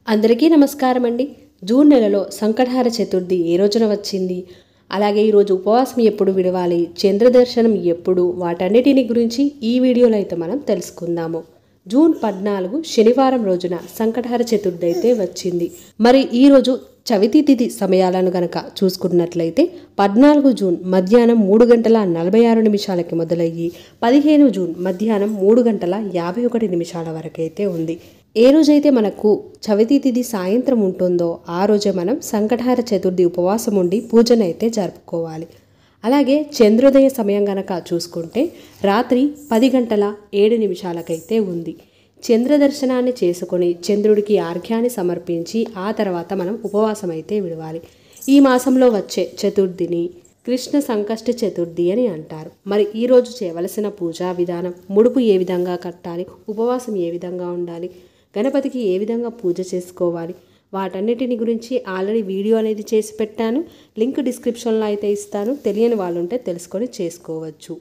అందరికీ నమస్కారం అండి. జూన్ నెలలో సంకటహార చతుర్థి ఏ రోజున వచ్చింది, అలాగే ఈరోజు ఉపవాసం ఎప్పుడు విడవాలి, చంద్రదర్శనం ఎప్పుడు, వాటన్నిటిని గురించి ఈ వీడియోలో అయితే మనం తెలుసుకుందాము. జూన్ 14 శనివారం రోజున సంకటహార చతుర్థి అయితే వచ్చింది. మరి ఈరోజు చవితి తిథి సమయాలను గనక చూసుకున్నట్లయితే 14 జూన్ మధ్యాహ్నం 3:46 మొదలయ్యి 15 జూన్ మధ్యాహ్నం 3:51 వరకైతే ఉంది. ఏ రోజైతే మనకు చవితి తిథి సాయంత్రం ఉంటుందో ఆ రోజే మనం సంకటహార చతుర్థి ఉపవాసం ఉండి పూజనైతే జరుపుకోవాలి. అలాగే చంద్రోదయ సమయం గనక చూసుకుంటే రాత్రి 10:07 ఉంది. చంద్రదర్శనాన్ని చేసుకొని చంద్రుడికి ఆర్ఘ్యాన్ని సమర్పించి ఆ తర్వాత మనం ఉపవాసం అయితే విడవాలి. ఈ మాసంలో వచ్చే చతుర్థిని కృష్ణ సంకష్ట చతుర్థి అని అంటారు. మరి ఈరోజు చేయవలసిన పూజా విధానం, ముడుపు ఏ విధంగా కట్టాలి, ఉపవాసం ఏ విధంగా ఉండాలి, గణపతికి ఏ విధంగా పూజ చేసుకోవాలి, వాటన్నిటిని గురించి ఆల్రెడీ వీడియో అనేది చేసి పెట్టాను. లింక్ డిస్క్రిప్షన్లో అయితే ఇస్తాను. తెలియని వాళ్ళు ఉంటే తెలుసుకొని చేసుకోవచ్చు.